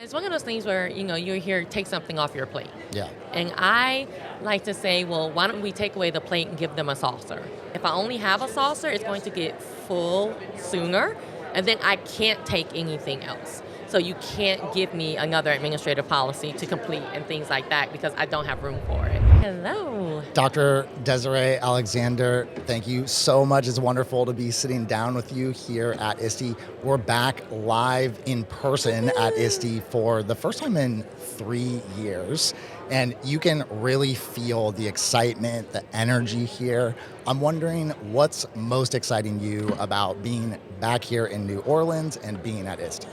It's one of those things where, you're here to take something off your plate. Yeah. And I like to say, well, why don't we take away the plate and give them a saucer? If I only have a saucer, it's going to get full sooner, and then I can't take anything else. So you can't give me another administrative policy to complete and things like that because I don't have room for it. Hello. Dr. Desiree Alexander, thank you so much. It's wonderful to be sitting down with you here at ISTE. We're back live in person at ISTE for the first time in 3 years. And you can really feel the excitement, the energy here. I'm wondering what's most exciting you about being back here in New Orleans and being at ISTE?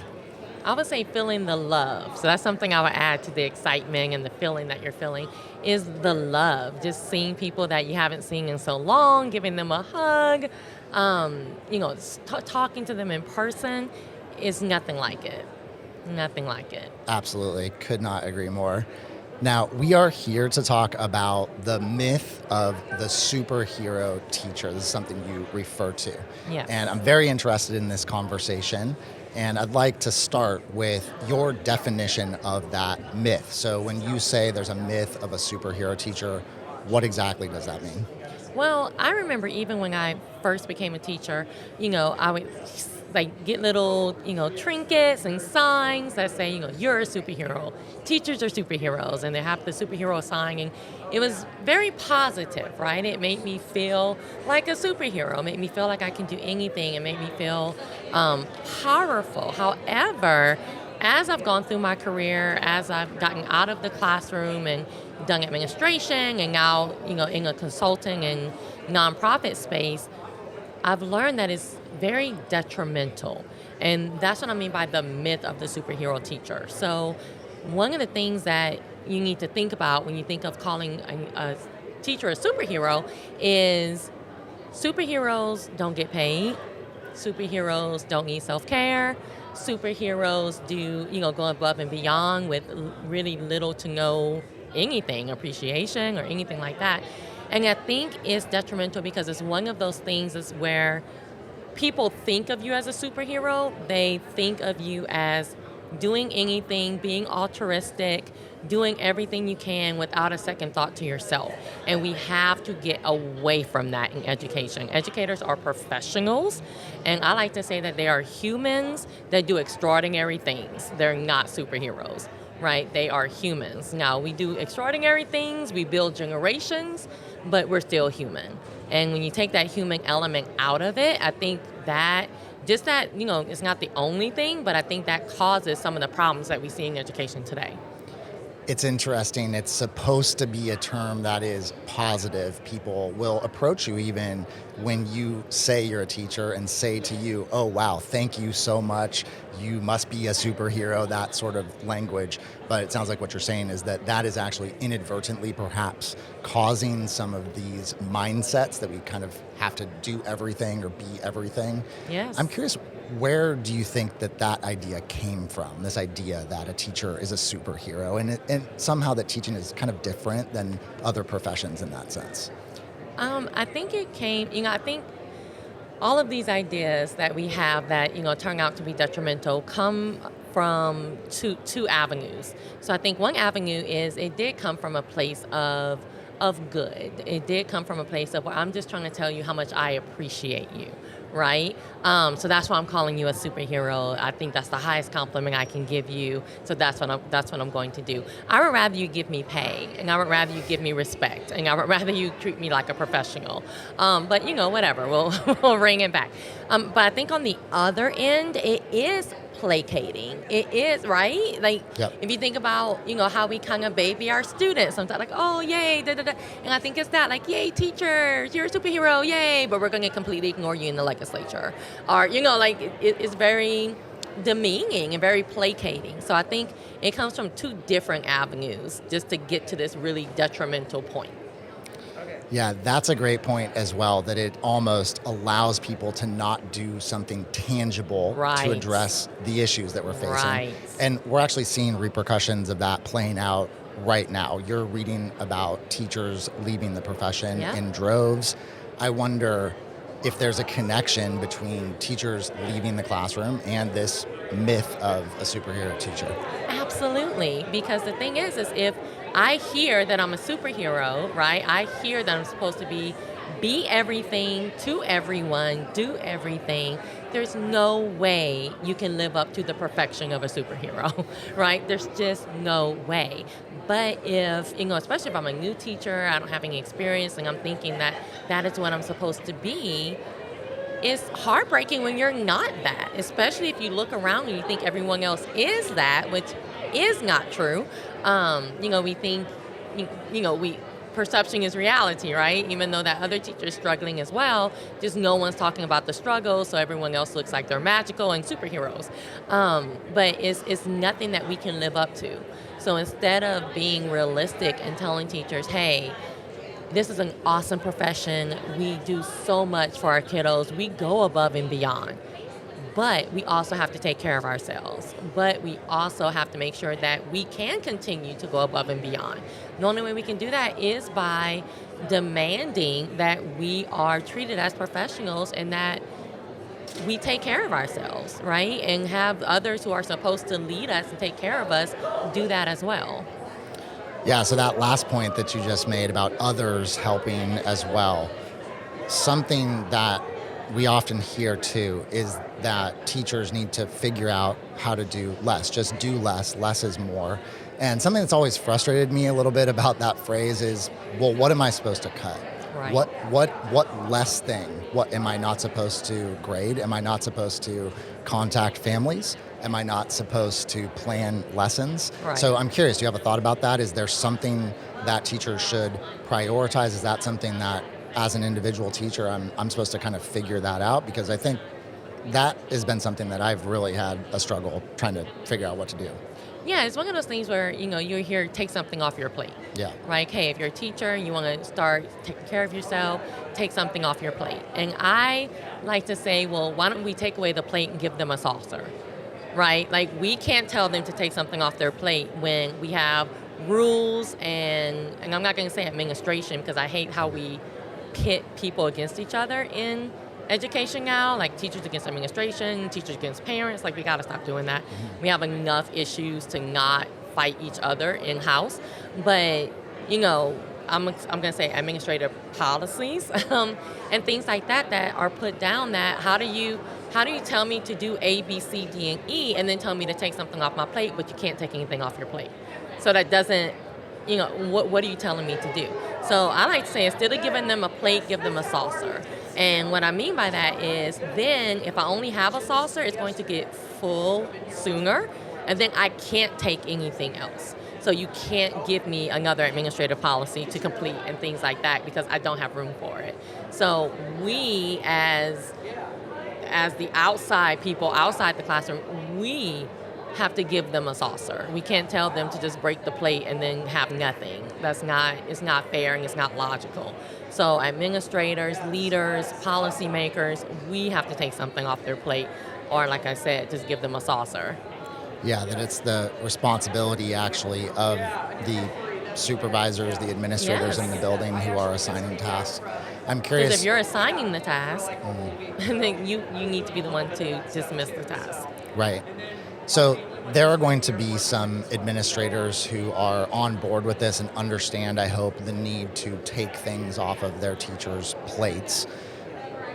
I would say feeling the love. So that's something I would add to the excitement and the feeling that you're feeling is the love. Just seeing people that you haven't seen in so long, giving them a hug, talking to them in person is nothing like it. Nothing like it. Absolutely. Could not agree more. Now, we are here to talk about the myth of the superhero teacher. This is something you refer to. Yes. And I'm very interested in this conversation. And I'd like to start with your definition of that myth. So when you say there's a myth of a superhero teacher, what exactly does that mean? Well, I remember even when I first became a teacher, I would get little, trinkets and signs that say, you're a superhero. Teachers are superheroes, and they have the superhero sign. And it was very positive, right? It made me feel like a superhero. It made me feel like I can do anything. It made me feel powerful. However, as I've gone through my career, as I've gotten out of the classroom and done administration, and now, in a consulting and nonprofit space, I've learned that it's very detrimental. And that's what I mean by the myth of the superhero teacher. So one of the things that you need to think about when you think of calling a teacher a superhero is superheroes don't get paid. Superheroes don't need self-care. Superheroes do, go above and beyond with really little to no anything, appreciation or anything like that. And I think it's detrimental because it's one of those things is where people think of you as a superhero. They think of you as doing anything, being altruistic, doing everything you can without a second thought to yourself. And we have to get away from that in education. Educators are professionals, and I like to say that they are humans that do extraordinary things. They're not superheroes, right? They are humans. Now, we do extraordinary things, we build generations, but we're still human. And when you take that human element out of it, I think that just that, it's not the only thing, but I think that causes some of the problems that we see in education today. It's interesting. It's supposed to be a term that is positive. People will approach you even when you say you're a teacher and say to you, oh, wow, thank you so much. You must be a superhero, that sort of language. But it sounds like what you're saying is that is actually inadvertently perhaps causing some of these mindsets that we kind of have to do everything or be everything. Yes. I'm curious, where do you think that idea came from, this idea that a teacher is a superhero and somehow that teaching is kind of different than other professions in that sense? I think it came, I think all of these ideas that we have that, turn out to be detrimental come from two avenues. So I think one avenue is it did come from a place of good. It did come from a place of, well, I'm just trying to tell you how much I appreciate you, right? So that's why I'm calling you a superhero. I think that's the highest compliment I can give you. So that's what I'm going to do. I would rather you give me pay, and I would rather you give me respect, and I would rather you treat me like a professional. But whatever, we'll bring it back. But I think on the other end, it is placating. It is, right? Like, yep. If you think about, how we kind of baby our students, sometimes like, oh, yay, da, da, da. And I think it's that, like, yay, teachers, you're a superhero, yay, but we're going to completely ignore you in the legislature. Or, it's very demeaning and very placating. So I think it comes from two different avenues just to get to this really detrimental point. Yeah, that's a great point as well, that it almost allows people to not do something tangible right. to address the issues that we're facing. Right. And we're actually seeing repercussions of that playing out right now. You're reading about teachers leaving the profession in droves. I wonder if there's a connection between teachers leaving the classroom and this myth of a superhero teacher. Absolutely, because the thing is if I hear that I'm a superhero, right? I hear that I'm supposed to be everything to everyone, do everything. There's no way you can live up to the perfection of a superhero, right? There's just no way. But if, especially if I'm a new teacher, I don't have any experience, and I'm thinking that that is what I'm supposed to be, it's heartbreaking when you're not that, especially if you look around and you think everyone else is that, which is not true. We think, we perception is reality, right? Even though that other teacher is struggling as well, just no one's talking about the struggle, so everyone else looks like they're magical and superheroes. But it's nothing that we can live up to. So instead of being realistic and telling teachers, hey, this is an awesome profession. We do so much for our kiddos. We go above and beyond. But we also have to take care of ourselves. But we also have to make sure that we can continue to go above and beyond. The only way we can do that is by demanding that we are treated as professionals and that we take care of ourselves, right? And have others who are supposed to lead us and take care of us do that as well. Yeah, so that last point that you just made about others helping as well, something that we often hear too is that teachers need to figure out how to do less, just do less is more. And something that's always frustrated me a little bit about that phrase is, well, what am I supposed to cut? Right. What less thing? What am I not supposed to grade? Am I not supposed to contact families? Am I not supposed to plan lessons? Right. So I'm curious, do you have a thought about that? Is there something that teachers should prioritize? Is that something that as an individual teacher, I'm supposed to kind of figure that out? Because I think that has been something that I've really had a struggle trying to figure out what to do. Yeah, it's one of those things where, you're here, take something off your plate. Yeah. Right? Hey, if you're a teacher and you want to start taking care of yourself, take something off your plate. And I like to say, well, why don't we take away the plate and give them a saucer? Right? Like, we can't tell them to take something off their plate when we have rules and I'm not going to say administration because I hate how we pit people against each other in education now, like teachers against administration, teachers against parents. Like, we got to stop doing that. Mm-hmm. We have enough issues to not fight each other in-house. But, I'm going to say administrative policies and things like that are put down that how do you tell me to do A, B, C, D, and E and then tell me to take something off my plate, but you can't take anything off your plate? So that doesn't, what are you telling me to do? So I like to say, instead of giving them a plate, give them a saucer. And what I mean by that is then if I only have a saucer, it's going to get full sooner, and then I can't take anything else. So you can't give me another administrative policy to complete and things like that because I don't have room for it. So we as the outside people, outside the classroom, we have to give them a saucer. We can't tell them to just break the plate and then have nothing. It's not fair and it's not logical. So administrators, leaders, policymakers, we have to take something off their plate or, like I said, just give them a saucer. Yeah, that it's the responsibility actually of the supervisors, the administrators in the building who are assigning tasks. I'm curious. Because if you're assigning the task, then you need to be the one to dismiss the task. Right. So there are going to be some administrators who are on board with this and understand, I hope, the need to take things off of their teachers' plates.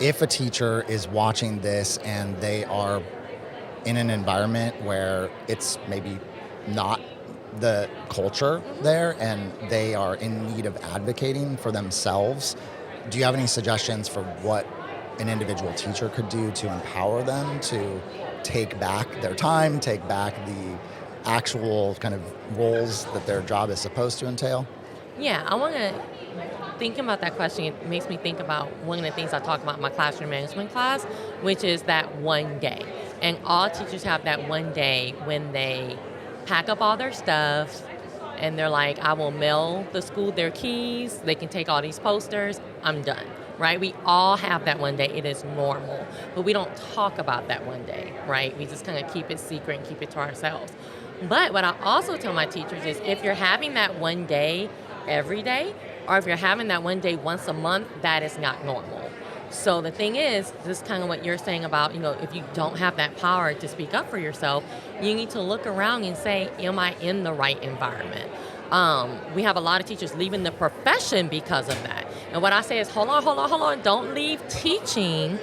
If a teacher is watching this and they are in an environment where it's maybe not the culture there and they are in need of advocating for themselves, do you have any suggestions for what an individual teacher could do to empower them to take back their time, take back the actual kind of roles that their job is supposed to entail? Yeah, I want to think about that question. It makes me think about one of the things I talk about in my classroom management class, which is that one day. And all teachers have that one day when they pack up all their stuff and they're like, I will mail the school their keys, they can take all these posters, I'm done. Right? We all have that one day. It is normal. But we don't talk about that one day, right? We just kind of keep it secret and keep it to ourselves. But what I also tell my teachers is if you're having that one day every day, or if you're having that one day once a month, that is not normal. So the thing is, this is kind of what you're saying about, if you don't have that power to speak up for yourself, you need to look around and say, am I in the right environment? We have a lot of teachers leaving the profession because of that. And what I say is, hold on, don't leave teaching,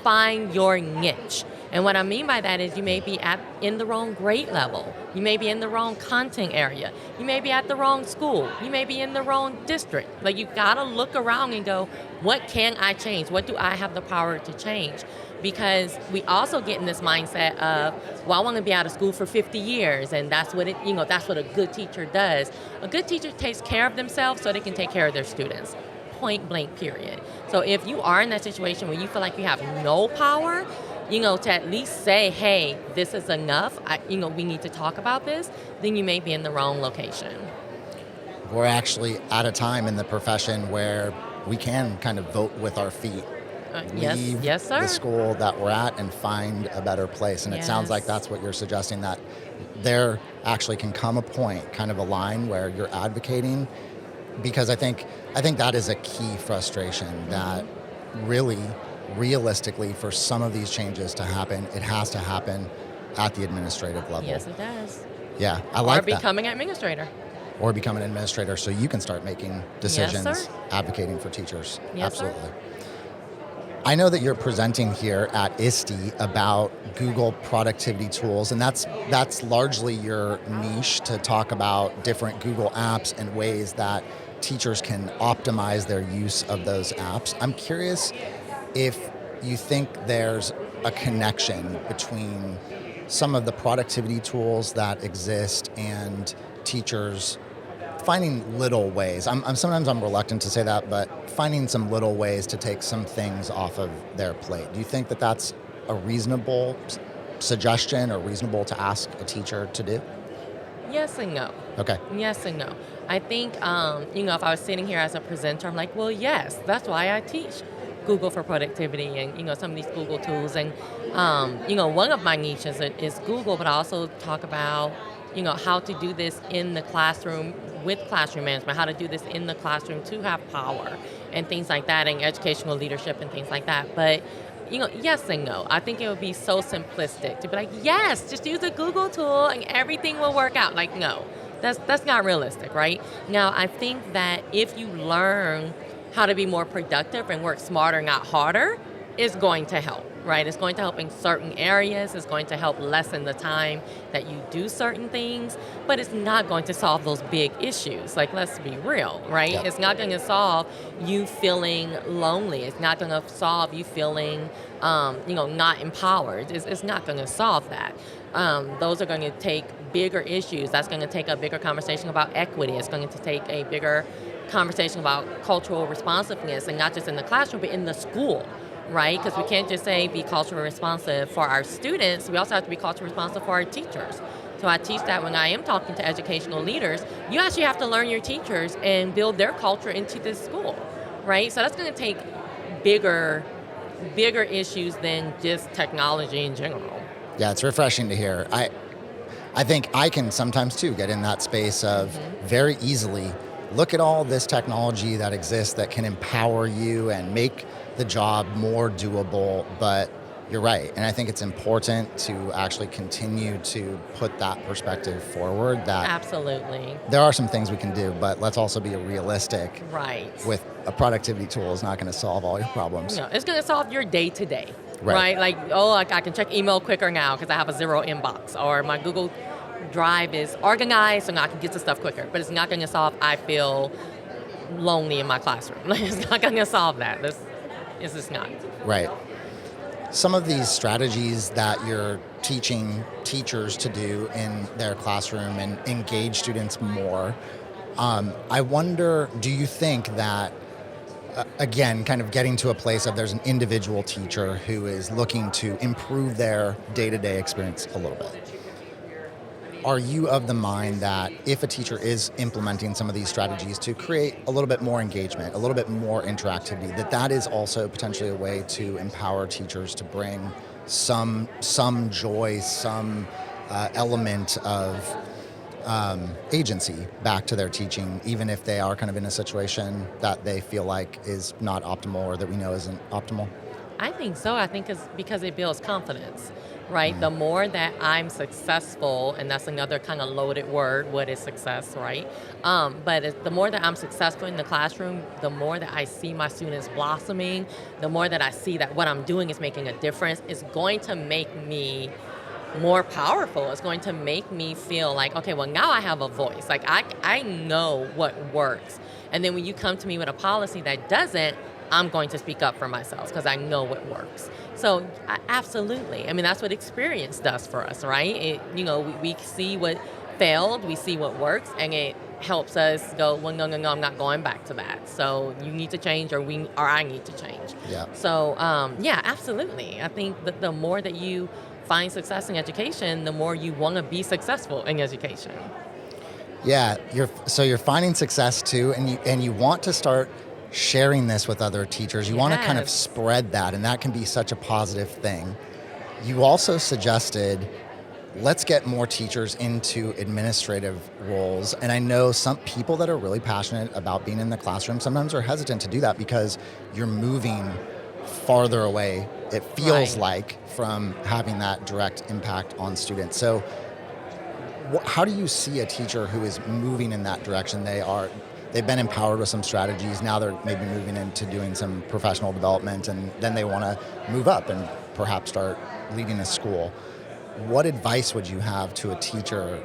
find your niche. And what I mean by that is you may be in the wrong grade level. You may be in the wrong content area. You may be at the wrong school. You may be in the wrong district. Like, you gotta look around and go, what can I change? What do I have the power to change? Because we also get in this mindset of, well, I want to be out of school for 50 years, and that's what that's what a good teacher does. A good teacher takes care of themselves so they can take care of their students. Point blank, period. So if you are in that situation where you feel like you have no power, to at least say, hey, this is enough, we need to talk about this, then you may be in the wrong location. We're actually at a time in the profession where we can kind of vote with our feet. Yes, sir. The school that we're at and find a better place. And Yes. It sounds like that's what you're suggesting, that there actually can come a point, kind of a line where you're advocating, because I think that is a key frustration, that really, realistically, for some of these changes to happen, it has to happen at the administrative level. Yes, it does. Yeah, I like that. Or become an administrator. Or become an administrator so you can start making decisions, Yes, sir. advocating for teachers. Yes, sir. Absolutely. I know that you're presenting here at ISTE about Google productivity tools, and that's largely your niche, to talk about different Google apps and ways that teachers can optimize their use of those apps. I'm curious if you think there's a connection between some of the productivity tools that exist and teachers finding little ways. Sometimes I'm reluctant to say that, but finding some little ways to take some things off of their plate. Do you think that that's a reasonable suggestion, or reasonable to ask a teacher to do? Yes and no. Okay. Yes and no. I think, if I was sitting here as a presenter, I'm like, well, yes, that's why I teach Google for productivity and, some of these Google tools. And, one of my niches is Google, but I also talk about, how to do this in the classroom with classroom management, how to do this in the classroom to have power and things like that, and educational leadership and things like that. But, yes and no. I think it would be so simplistic to be like, yes, just use a Google tool and everything will work out. Like, no, that's not realistic, right? Now, I think that if you learn how to be more productive and work smarter, not harder, is going to help, right? It's going to help in certain areas. It's going to help lessen the time that you do certain things, but it's not going to solve those big issues. Like, let's be real, right? Yep. It's not going to solve you feeling lonely. It's not going to solve you feeling, not empowered. It's not going to solve that. Those are going to take bigger issues. That's going to take a bigger conversation about equity. It's going to take a bigger conversation about cultural responsiveness, and not just in the classroom, but in the school, right? Because we can't just say be culturally responsive for our students. We also have to be culturally responsive for our teachers. So I teach that when I am talking to educational leaders, you actually have to learn your teachers and build their culture into this school, right? So that's going to take bigger issues than just technology in general. Yeah, it's refreshing to hear. I think I can sometimes too get in that space of very easily look at all this technology that exists that can empower you and make the job more doable, but you're right. And I think it's important to actually continue to put that perspective forward, that Absolutely. there are some things we can do, but let's also be realistic. Right. With a productivity tool is not going to solve all your problems. It's going to solve your day-to-day, Right. right? Like, I can check email quicker now because I have a zero inbox, or my Google Drive is organized so now I can get to stuff quicker. But it's not going to solve I feel lonely in my classroom. It's not going to solve that. It's just not. Right. Some of these strategies that you're teaching teachers to do in their classroom and engage students more, I wonder, do you think that, again, kind of getting to a place of there's an individual teacher who is looking to improve their day-to-day experience a little bit? Are you of the mind that if a teacher is implementing some of these strategies to create a little bit more engagement, a little bit more interactivity, that is also potentially a way to empower teachers to bring some joy, some element of agency back to their teaching, even if they are kind of in a situation that they feel like is not optimal or that we know isn't optimal? I think so. I think it's because it builds confidence, right? The more that I'm successful, and that's another kind of loaded word, what is success, right? The more that I'm successful in the classroom, the more that I see my students blossoming, the more that I see that what I'm doing is making a difference, it's going to make me more powerful. It's going to make me feel like, okay, well, now I have a voice. Like, I know what works. And then when you come to me with a policy that doesn't, I'm going to speak up for myself because I know what works. So absolutely. I mean, that's what experience does for us, right? We see what failed, we see what works, and it helps us go, well, no, I'm not going back to that. So you need to change, or I need to change. Yeah. So yeah, absolutely. I think that the more that you find success in education, the more you want to be successful in education. Yeah, you're finding success too, and you want to start sharing this with other teachers. You want to kind of Yes. spread that, and that can be such a positive thing. You also suggested, let's get more teachers into administrative roles. And I know some people that are really passionate about being in the classroom sometimes are hesitant to do that because you're moving farther away, it feels Right. like, from having that direct impact on students. So how do you see a teacher who is moving in that direction? They've been empowered with some strategies. Now they're maybe moving into doing some professional development, and then they want to move up and perhaps start leading a school. What advice would you have to a teacher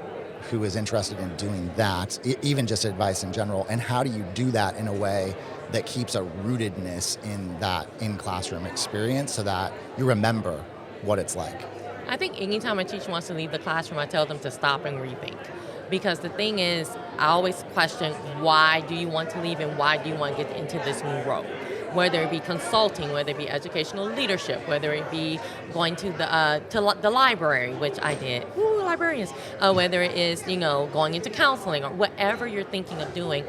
who is interested in doing that, even just advice in general? And how do you do that in a way that keeps a rootedness in that in-classroom experience so that you remember what it's like? I think anytime a teacher wants to leave the classroom, I tell them to stop and rethink. Because the thing is, I always question, why do you want to leave and why do you want to get into this new role? Whether it be consulting, whether it be educational leadership, whether it be going to the library, which I did, librarians, whether it is, going into counseling or whatever you're thinking of doing,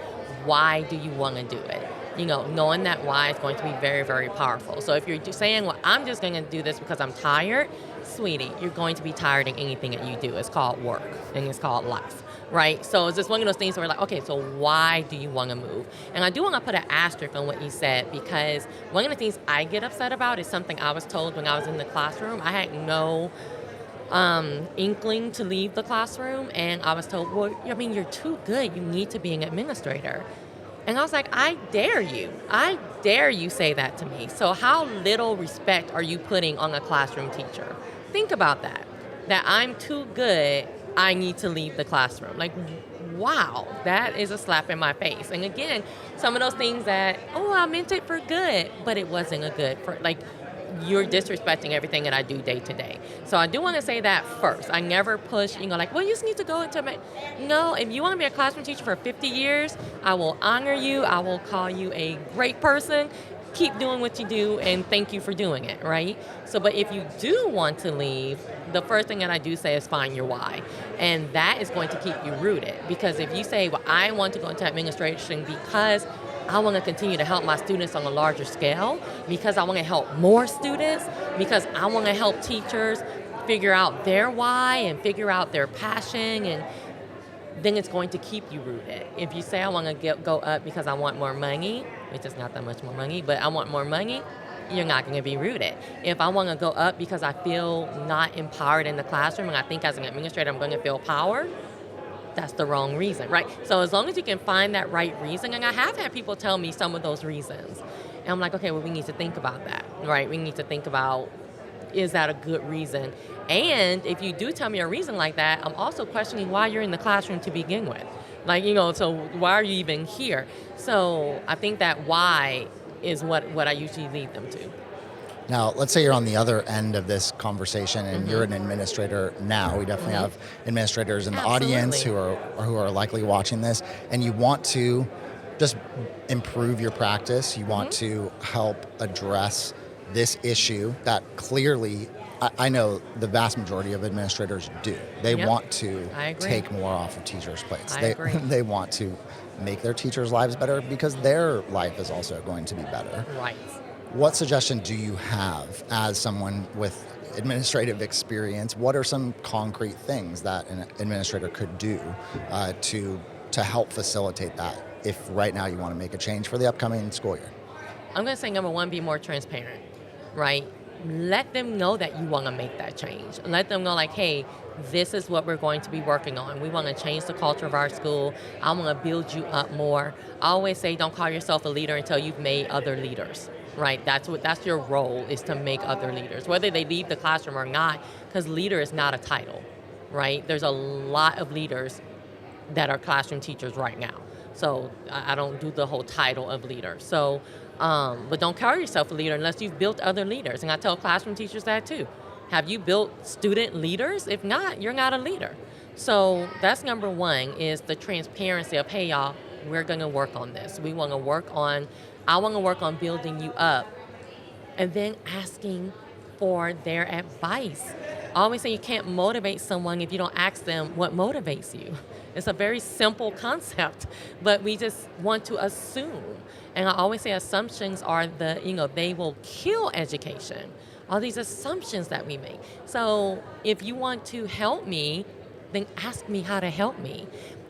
why do you want to do it? Knowing that why is going to be very, very powerful. So if you're saying, well, I'm just going to do this because I'm tired, sweetie, you're going to be tired in anything that you do. It's called work and it's called life, right? So it's just one of those things where we're like, okay, so why do you want to move? And I do want to put an asterisk on what you said, because one of the things I get upset about is something I was told when I was in the classroom. I had no inkling to leave the classroom, and I was told, well, you're too good. You need to be an administrator. And I was like, I dare you say that to me. So how little respect are you putting on a classroom teacher? Think about that I'm too good, I need to leave the classroom. Like, wow, that is a slap in my face. And again, some of those things that, I meant it for good, but it wasn't a good for, like, you're disrespecting everything that I do day to day. So I do want to say that first. I never push, like, well, you just need to go into No, if you want to be a classroom teacher for 50 years, I will honor you. I will call you a great person. Keep doing what you do, and thank you for doing it, right? So, but if you do want to leave, the first thing that I do say is find your why. And that is going to keep you rooted. Because if you say, well, I want to go into administration because I want to continue to help my students on a larger scale, because I want to help more students, because I want to help teachers figure out their why and figure out their passion, and then it's going to keep you rooted. If you say I want to go up because I want more money, which is not that much more money, but I want more money, you're not going to be rooted. If I want to go up because I feel not empowered in the classroom and I think as an administrator I'm going to feel power, that's the wrong reason, right? So as long as you can find that right reason, and I have had people tell me some of those reasons, and I'm like, okay, well, we need to think about that, right? We need to think about, is that a good reason? And if you do tell me a reason like that, I'm also questioning why you're in the classroom to begin with. Like, so why are you even here? So I think that why is what I usually lead them to. Now, let's say you're on the other end of this conversation and you're an administrator now. We definitely have administrators in the audience who are likely watching this, and you want to just improve your practice. You want to help address this issue that clearly, I know the vast majority of administrators do. They want to take more off of teachers' plates. They want to make their teachers' lives better because their life is also going to be better. Right. What suggestion do you have as someone with administrative experience, what are some concrete things that an administrator could do to help facilitate that if right now you want to make a change for the upcoming school year? I'm going to say number one, be more transparent, right? Let them know that you want to make that change. Let them know like, hey, this is what we're going to be working on. We want to change the culture of our school. I want to build you up more. I always say don't call yourself a leader until you've made other leaders, right? That's your role, is to make other leaders, whether they leave the classroom or not, because leader is not a title, right? There's a lot of leaders that are classroom teachers right now. So I don't do the whole title of leader. So, but don't call yourself a leader unless you've built other leaders. And I tell classroom teachers that too. Have you built student leaders? If not, you're not a leader. So that's number one, is the transparency of, hey y'all, we're gonna work on this. I wanna work on building you up. And then asking for their advice. I always say you can't motivate someone if you don't ask them what motivates you. It's a very simple concept, but we just want to assume. And I always say assumptions are they will kill education. All these assumptions that we make. So if you want to help me, then ask me how to help me.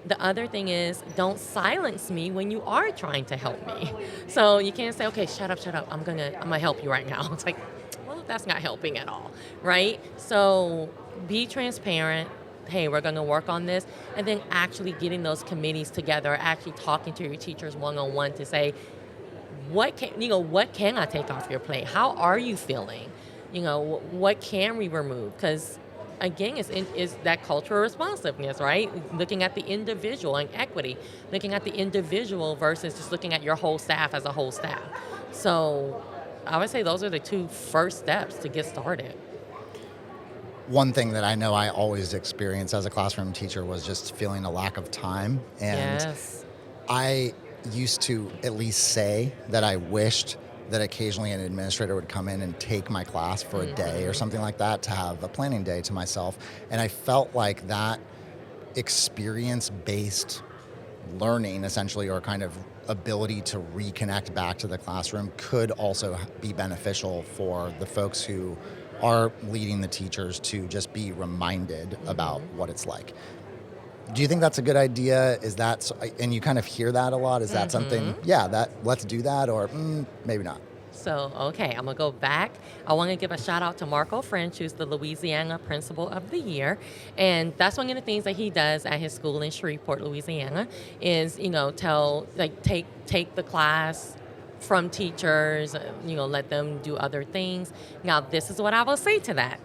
The other thing is, don't silence me when you are trying to help me. So you can't say, okay, shut up, I'm gonna help you right now. It's like, well, that's not helping at all, right? So be transparent. Hey, we're gonna work on this. And then actually getting those committees together, actually talking to your teachers one-on-one to say, what can I take off your plate? How are you feeling? What can we remove? Because again, it's that cultural responsiveness, right? Looking at the individual and equity, looking at the individual versus just looking at your whole staff as a whole staff. So I would say those are the two first steps to get started. One thing that I know I always experienced as a classroom teacher was just feeling a lack of time. And Yes. I used to at least say that I wished that occasionally an administrator would come in and take my class for a day or something like that, to have a planning day to myself. And I felt like that experience-based learning, essentially, or kind of ability to reconnect back to the classroom, could also be beneficial for the folks who are leading the teachers to just be reminded about what it's like. Do you think that's a good idea? Is that, and you kind of hear that a lot, is that something, let's do that, or maybe not? So, okay, I'm going to go back. I want to give a shout out to Marco French, who's the Louisiana Principal of the Year. And that's one of the things that he does at his school in Shreveport, Louisiana, is, take the class from teachers, let them do other things. Now, this is what I will say to that.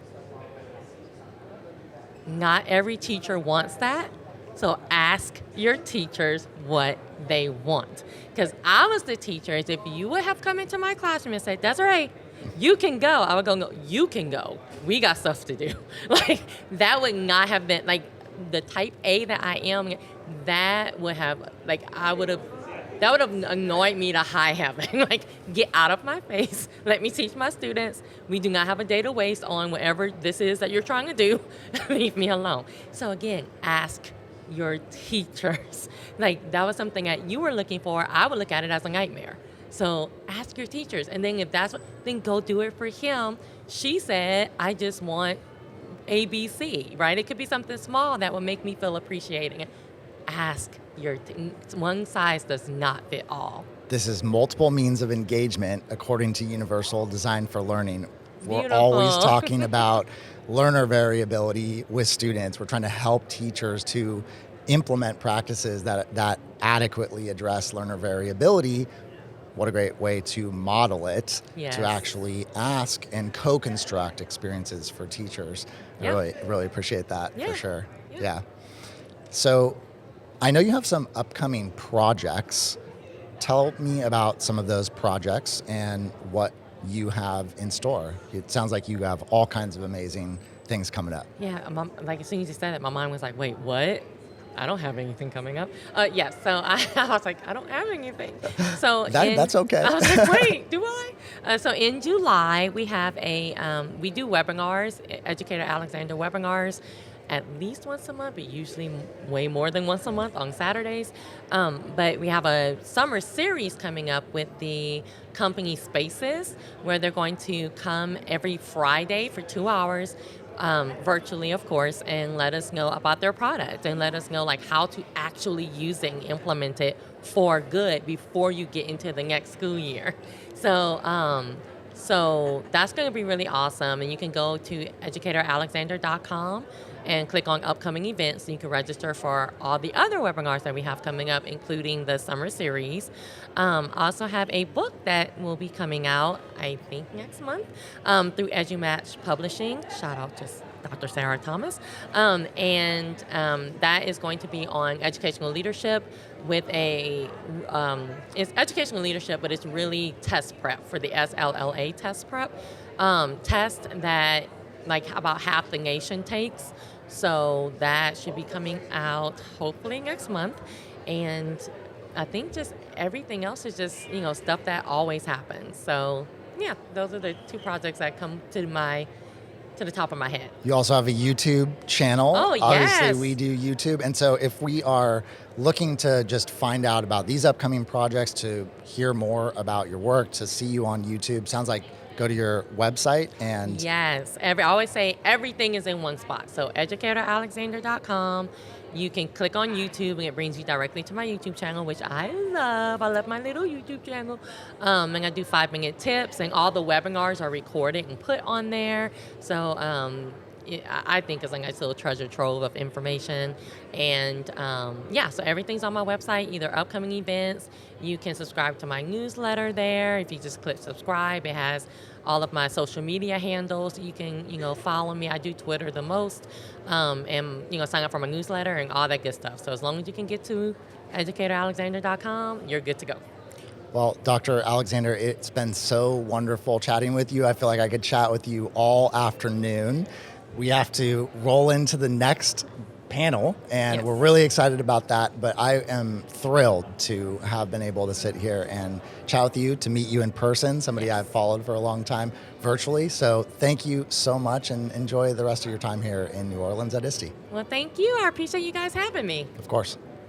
Not every teacher wants that. So ask your teachers what they want. Because I was the teachers, if you would have come into my classroom and said, Desiree, you can go, I would go, no, you can go. We got stuff to do. That would not have been, the type A that I am, that would have annoyed me to high heaven. Get out of my face. Let me teach my students. We do not have a day to waste on whatever this is that you're trying to do. Leave me alone. So again, ask your teachers. That was something that you were looking for. I would look at it as a nightmare. So ask your teachers. And then if that's then go do it for him. She said, I just want ABC, right? It could be something small that would make me feel appreciated. Ask one size does not fit all. This is multiple means of engagement according to Universal Design for Learning. We're Beautiful. always talking about learner variability with students. We're trying to help teachers to implement practices that adequately address learner variability. What a great way to model it, Yes. to actually ask and co-construct experiences for teachers. I really appreciate that for sure. Yeah. So I know you have some upcoming projects. Tell me about some of those projects and what you have in store. It sounds like you have all kinds of amazing things coming up. Yeah, as soon as you said it, my mind was like, wait, what? I don't have anything coming up. So I was like, I don't have anything. So That's okay. I was like, wait, do I? So in July, we have we do webinars, Educator Alexander webinars. at least once a month, but usually way more than once a month on Saturdays. But we have a summer series coming up with the company Spaces, where they're going to come every Friday for 2 hours, virtually, of course, and let us know about their product and let us know like how to actually use it and implement it for good before you get into the next school year. So that's going to be really awesome. And you can go to educatoralexander.com and click on upcoming events. And you can register for all the other webinars that we have coming up, including the summer series. I also have a book that will be coming out, I think, next month through EduMatch Publishing. Shout out to Dr. Sarah Thomas. That is going to be on educational leadership with it's educational leadership, but it's really test prep for the SLLA test prep test that like about half the nation takes. So that should be coming out hopefully next month. And I think just everything else is just, stuff that always happens. So yeah, those are the two projects that come to the top of my head. You also have a YouTube channel. Oh, yes. Obviously, we do YouTube. And so if we are looking to just find out about these upcoming projects, to hear more about your work, to see you on YouTube, sounds like go to your website and... Yes. I always say everything is in one spot. So educatoralexander.com. You can click on YouTube and it brings you directly to my YouTube channel, which I love. I love my little YouTube channel. And I do 5-minute tips, and all the webinars are recorded and put on there. So I think it's a nice little treasure trove of information. And so everything's on my website, either upcoming events. You can subscribe to my newsletter there. If you just click subscribe, it has all of my social media handles. You can, follow me. I do Twitter the most, and, sign up for my newsletter and all that good stuff. So as long as you can get to educatoralexander.com, you're good to go. Well, Dr. Alexander, it's been so wonderful chatting with you. I feel like I could chat with you all afternoon. We have to roll into the next panel, and Yes. We're really excited about that, but I am thrilled to have been able to sit here and chat with you, to meet you in person, somebody Yes. I've followed for a long time virtually. So thank you so much, and enjoy the rest of your time here in New Orleans at ISTE. Well, thank you. I appreciate you guys having me. Of course.